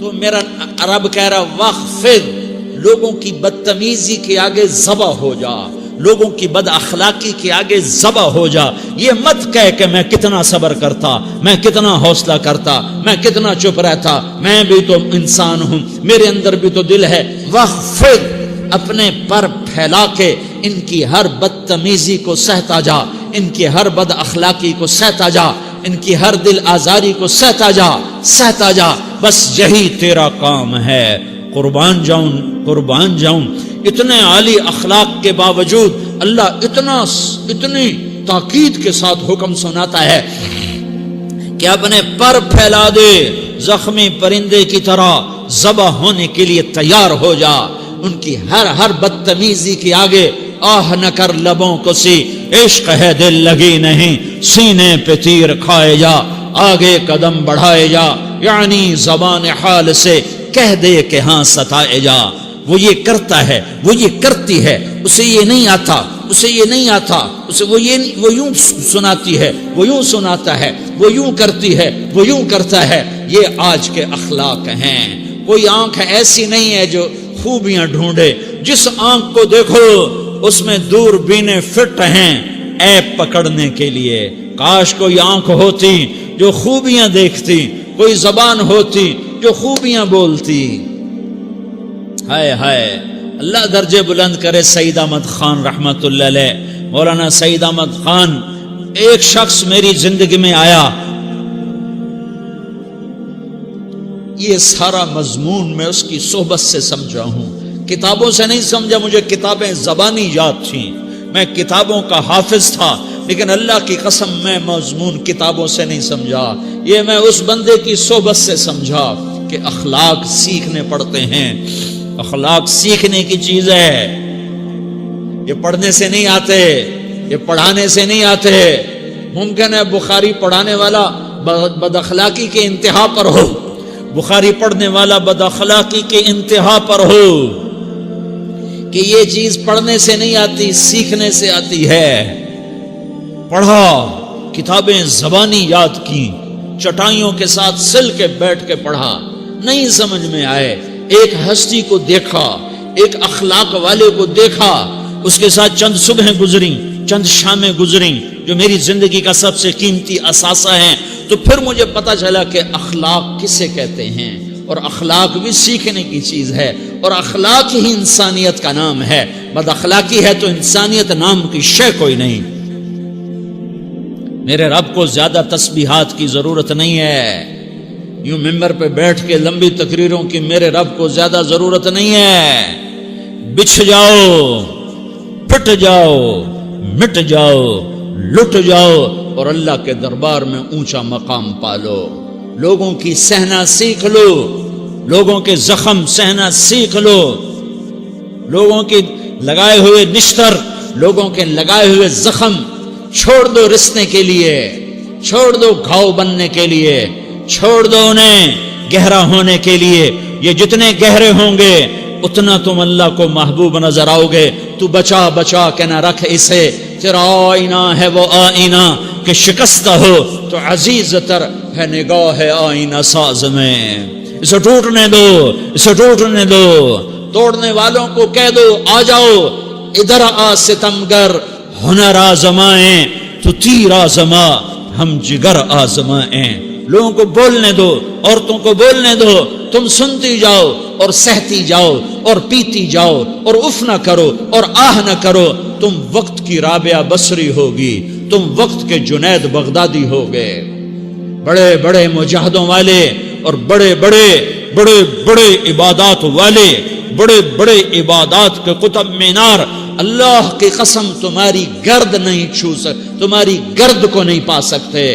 تو میرا رب کہہ رہا وخفض، لوگوں کی بدتمیزی کے آگے ذبح ہو جا، لوگوں کی بد اخلاقی کے آگے ذبح ہو جا. یہ مت کہہ کہ میں کتنا صبر کرتا، میں کتنا حوصلہ کرتا، میں کتنا چپ رہتا، میں بھی تو انسان ہوں، میرے اندر بھی تو دل ہے. وخفض، اپنے پر پھیلا کے ان کی ہر بدتمیزی کو سہتا جا، ان کی ہر بد اخلاقی کو سہتا جا، ان کی ہر دل آزاری کو سہتا جا، سہتا جا. بس یہی تیرا کام ہے. قربان جاؤں. اتنے عالی اخلاق کے باوجود اللہ اتنی تاکید کے ساتھ حکم سناتا ہے کہ اپنے پر پھیلا دے، زخمی پرندے کی طرح ذبح ہونے کے لیے تیار ہو جا. ان کی ہر بدتمیزی کے آگے آہ نہ کر لبوں کو سی، عشق ہے دل لگی نہیں، سینے پہ تیر کھائے جا، آگے قدم بڑھائے جا، یعنی زبان حال سے کہہ دے کہ ہاں ستائے جا. وہ یہ کرتا ہے، وہ یہ کرتی ہے، اسے یہ نہیں آتا، اسے وہ یوں سناتی ہے، وہ یوں سناتا ہے، وہ یوں کرتی ہے، وہ یوں کرتا ہے. یہ آج کے اخلاق ہیں. کوئی آنکھ ایسی نہیں ہے جو خوبیاں ڈھونڈے. جس آنکھ کو دیکھو اس میں دوربینیں فٹ ہیں عیب پکڑنے کے لیے. کاش کوئی آنکھ ہوتی جو خوبیاں دیکھتی، کوئی زبان ہوتی جو خوبیاں بولتی. ہائے ہائے. اللہ درجے بلند کرے سعید احمد خان رحمت اللہ علیہ. مولانا سعید احمد خان، ایک شخص میری زندگی میں آیا، یہ سارا مضمون میں اس کی صحبت سے سمجھا ہوں، کتابوں سے نہیں سمجھا. مجھے کتابیں زبانی یاد تھیں، میں کتابوں کا حافظ تھا، لیکن اللہ کی قسم میں مضمون کتابوں سے نہیں سمجھا. یہ میں اس بندے کی صحبت سے سمجھا کہ اخلاق سیکھنے پڑتے ہیں. اخلاق سیکھنے کی چیز ہے، یہ پڑھنے سے نہیں آتے، یہ پڑھانے سے نہیں آتے. ممکن ہے بخاری پڑھانے والا بد اخلاقی کے انتہا پر ہو، بخاری پڑھنے والا بد اخلاقی کے انتہا پر ہو، کہ یہ چیز پڑھنے سے نہیں آتی، سیکھنے سے آتی ہے. پڑھا، کتابیں زبانی یاد کی، چٹائیوں کے ساتھ سل کے بیٹھ کے پڑھا، نہیں سمجھ میں آئے. ایک ہستی کو دیکھا، ایک اخلاق والے کو دیکھا، اس کے ساتھ چند صبحیں گزریں، چند شامیں گزریں جو میری زندگی کا سب سے قیمتی اثاثہ ہیں. تو پھر مجھے پتا چلا کہ اخلاق کسے کہتے ہیں، اور اخلاق بھی سیکھنے کی چیز ہے، اور اخلاق ہی انسانیت کا نام ہے. بد اخلاقی ہے تو انسانیت نام کی شے کوئی نہیں. میرے رب کو زیادہ تسبیحات کی ضرورت نہیں ہے، یوں ممبر پہ بیٹھ کے لمبی تقریروں کی میرے رب کو زیادہ ضرورت نہیں ہے. بچھ جاؤ، پھٹ جاؤ، مٹ جاؤ، لٹ جاؤ، اور اللہ کے دربار میں اونچا مقام پالو. لوگوں کی سہنا سیکھ لو، لوگوں کے زخم سہنا سیکھ لو، لوگوں کے لگائے ہوئے نشتر، لوگوں کے لگائے ہوئے زخم چھوڑ دو رسنے کے لیے، چھوڑ دو گھاؤ بننے کے لیے، چھوڑ دو انہیں گہرا ہونے کے لیے. یہ جتنے گہرے ہوں گے اتنا تم اللہ کو محبوب نظر آؤ گے. تو بچا بچا کے نہ رکھ اسے، تیرا آئینہ ہے وہ آئینہ کہ شکستہ ہو تو عزیز تر ہے نگاہ آئینہ ساز میں. اسے ٹوٹنے دو، اسے ٹوٹنے دو. توڑنے والوں کو کہہ دو آ جاؤ ادھر آ ستمگر، ہنر آزمائیں تو تیر آزما، ہم جگر آزمائیں. لوگوں کو بولنے دو، عورتوں کو بولنے دو، تم سنتی جاؤ اور سہتی جاؤ اور پیتی جاؤ اور اف نہ کرو اور آہ نہ کرو. تم وقت کی رابعہ بصری ہوگی، تم وقت کے جنید بغدادی ہوگے. بڑے بڑے مجاہدوں والے اور بڑے بڑے عبادات والے، بڑے بڑے عبادات کے قطب مینار، اللہ کی قسم تمہاری گرد نہیں چھو سکتے، تمہاری گرد کو نہیں پا سکتے.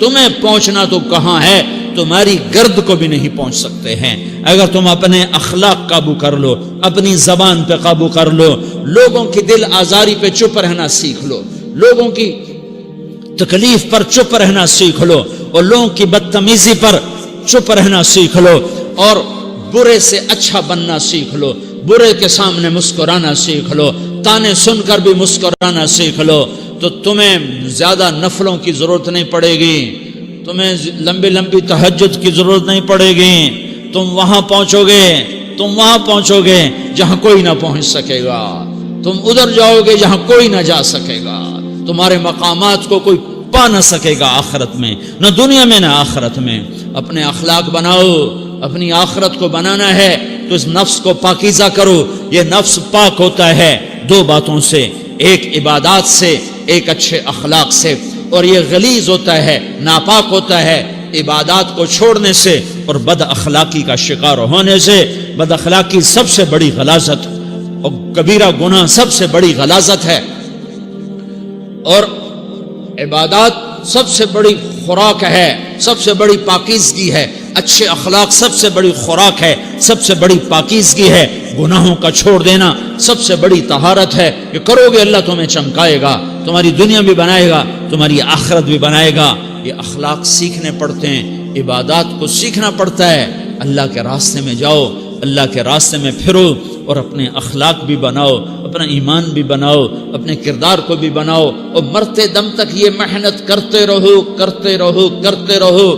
تمہیں پہنچنا تو کہاں ہے، تمہاری گرد کو بھی نہیں پہنچ سکتے ہیں. اگر تم اپنے اخلاق قابو کر لو، اپنی زبان پہ قابو کر لو، لوگوں کی دل آزاری پہ چپ رہنا سیکھ لو، لوگوں کی تکلیف پر چپ رہنا سیکھ لو، اور لوگوں کی بدتمیزی پر چپ رہنا سیکھ لو، اور برے سے اچھا بننا سیکھ لو، برے کے سامنے مسکرانا سیکھ لو، تانے سن کر بھی مسکرانا سیکھ لو، تو تمہیں زیادہ نفلوں کی ضرورت نہیں پڑے گی. تمہیں لمبی لمبی تہجد کی ضرورت نہیں پڑے گی، تم وہاں پہنچو گے جہاں کوئی نہ پہنچ سکے گا، تم ادھر جاؤ گے جہاں کوئی نہ جا سکے گا، تمہارے مقامات کو کوئی پا نہ سکے گا آخرت میں، نہ دنیا میں نہ آخرت میں۔ اپنے اخلاق بناؤ، اپنی آخرت کو بنانا ہے تو اس نفس کو پاکیزہ کرو۔ یہ نفس پاک ہوتا ہے دو باتوں سے، ایک عبادات سے، ایک اچھے اخلاق سے، اور یہ غلیظ ہوتا ہے، ناپاک ہوتا ہے عبادات کو چھوڑنے سے اور بد اخلاقی کا شکار ہونے سے۔ بد اخلاقی سب سے بڑی غلاظت اور کبیرہ گناہ سب سے بڑی غلاظت ہے، اور عبادات سب سے بڑی خوراک ہے، سب سے بڑی پاکیزگی ہے، اچھے اخلاق سب سے بڑی خوراک ہے، سب سے بڑی پاکیزگی ہے، گناہوں کا چھوڑ دینا سب سے بڑی طہارت ہے۔ یہ کرو گے اللہ تمہیں چمکائے گا، تمہاری دنیا بھی بنائے گا، تمہاری آخرت بھی بنائے گا۔ یہ اخلاق سیکھنے پڑتے ہیں، عبادات کو سیکھنا پڑتا ہے۔ اللہ کے راستے میں جاؤ، اللہ کے راستے میں پھرو، اور اپنے اخلاق بھی بناؤ، اپنا ایمان بھی بناؤ، اپنے کردار کو بھی بناؤ، اور مرتے دم تک یہ محنت کرتے رہو، کرتے رہو، کرتے رہو۔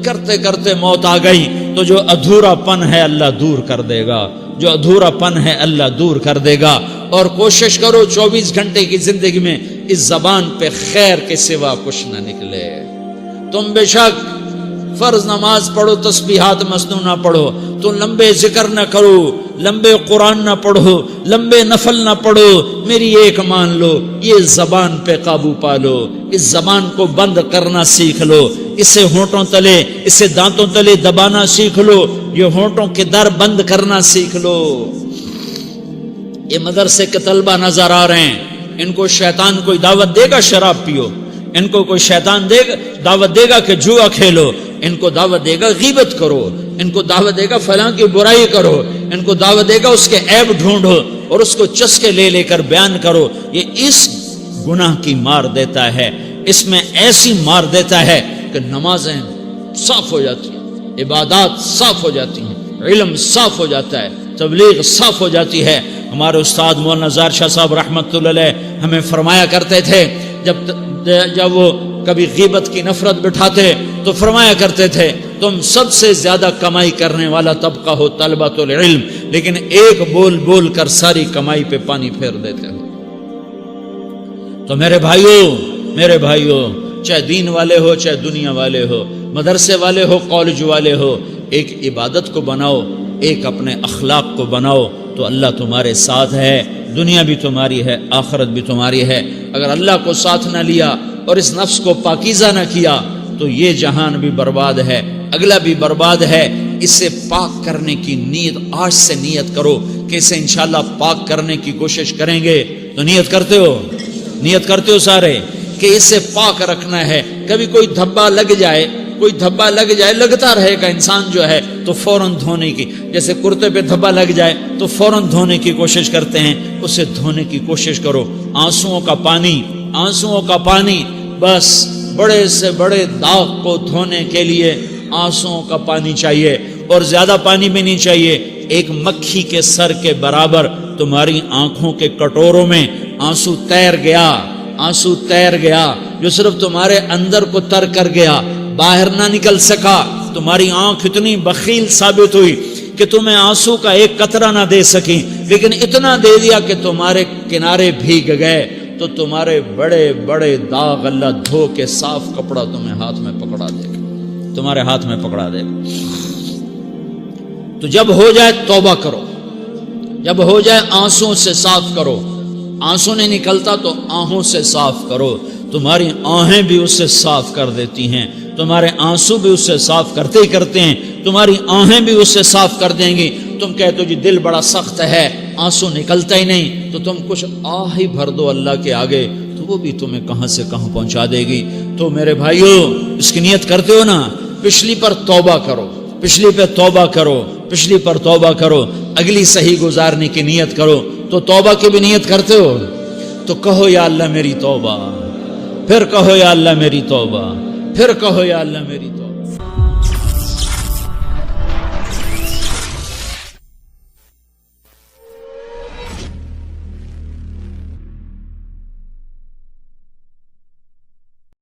کرتے کرتے موت آ گئی تو جو ادھورا پن ہے اللہ دور کر دے گا، جو ادھورا پن ہے اللہ دور کر دے گا۔ اور کوشش کرو 24 گھنٹے کی زندگی میں اس زبان پہ خیر کے سوا کچھ نہ نکلے۔ تم بے شک فرض نماز پڑھو، تسبیحات مسنون نہ پڑھو، تو لمبے ذکر نہ کرو، لمبے قرآن نہ پڑھو، لمبے نفل نہ پڑھو، میری ایک مان لو، یہ زبان پہ قابو پا لو، اس زبان کو بند کرنا سیکھ لو، اسے ہونٹوں تلے، اسے دانتوں تلے دبانا سیکھ لو، یہ ہونٹوں کے در بند کرنا سیکھ لو۔ یہ مدرسے کے طلبہ نظر آ رہے ہیں، ان کو شیطان کوئی دعوت دے گا شراب پیو، ان کو کوئی شیطان دعوت دے گا کہ جوا کھیلو، ان کو دعوت دے گا غیبت کرو، ان کو دعوت دے گا فلاں کی برائی کرو، ان کو دعوت دے گا اس کے عیب ڈھونڈو اور اس کو چسکے لے لے کر بیان کرو۔ یہ اس گناہ کی مار دیتا ہے، اس میں ایسی مار دیتا ہے کہ نمازیں صاف ہو جاتی ہیں، عبادات صاف ہو جاتی ہیں، علم صاف ہو جاتا ہے، تبلیغ صاف ہو جاتی ہے۔ ہمارے استاد مولانا زار شاہ صاحب رحمۃ اللہ علیہ ہمیں فرمایا کرتے تھے، جب وہ کبھی غیبت کی نفرت بٹھاتے تو فرمایا کرتے تھے تم سب سے زیادہ کمائی کرنے والا طبقہ ہو طلبۃ العلم، لیکن ایک بول بول کر ساری کمائی پہ پانی پھیر دیتے ہو۔ تو میرے بھائیوں چاہے دین والے ہو، چاہے دنیا والے ہو، مدرسے والے ہو، کالج والے ہو، ایک عبادت کو بناؤ، ایک اپنے اخلاق کو بناؤ، تو اللہ تمہارے ساتھ ہے، دنیا بھی تمہاری ہے، آخرت بھی تمہاری ہے۔ اگر اللہ کو ساتھ نہ لیا اور اس نفس کو پاکیزہ نہ کیا تو یہ جہان بھی برباد ہے، اگلا بھی برباد ہے۔ اسے پاک کرنے کی نیت آج سے نیت کرو کہ اسے انشاءاللہ پاک کرنے کی کوشش کریں گے۔ تو نیت کرتے ہو سارے کہ اسے پاک رکھنا ہے۔ کبھی کوئی دھبا لگ جائے، لگتا رہے گا انسان جو ہے تو فوراً دھونے کی، جیسے کرتے پہ دھبا لگ جائے تو فوراً دھونے کی کوشش کرتے ہیں، اسے دھونے کی کوشش کرو۔ آنسوؤں کا پانی بس بڑے سے بڑے داغ کو دھونے کے لیے آنسوؤں کا پانی چاہیے، اور زیادہ پانی بھی نہیں چاہیے۔ ایک مکھی کے سر کے برابر تمہاری آنکھوں کے کٹوروں میں آنسو تیر گیا جو صرف تمہارے اندر کو تر کر گیا، باہر نہ نکل سکا۔ تمہاری آنکھ اتنی بخیل ثابت ہوئی کہ تمہیں آنسو کا ایک قطرہ نہ دے سکی، لیکن اتنا دے دیا کہ تمہارے کنارے بھیگ گئے۔ تو تمہارے بڑے بڑے داغ اللہ دھو کے صاف کپڑا تمہیں ہاتھ میں پکڑا دے گا، تمہارے ہاتھ میں پکڑا دے گا۔ تو جب ہو جائے توبہ کرو، جب ہو جائے آنسوں سے صاف کرو۔ آنسو نہیں نکلتا تو آہوں سے صاف کرو، تمہاری آہیں بھی اس سے صاف کر دیتی ہیں، تمہارے آنسو بھی اس سے صاف کرتے ہی کرتے ہیں، تمہاری آہیں بھی اس سے صاف کر دیں گی۔ تم کہتے ہو جی دل بڑا سخت ہے، آنسو نکلتا ہی نہیں، تو تم کچھ آہ ہی بھر دو اللہ کے آگے، تو وہ بھی تمہیں کہاں سے کہاں پہنچا دے گی۔ تو میرے بھائیو اس کی نیت کرتے ہو نا، پچھلی پر توبہ کرو، پچھلی پہ توبہ کرو، پچھلی پر توبہ کرو، اگلی صحیح گزارنے کی نیت کرو۔ تو توبہ کی بھی نیت کرتے ہو تو کہو یا اللہ میری توبہ، پھر کہو یا اللہ میری توبہ، پھر کہو یا اللہ میری توبہ۔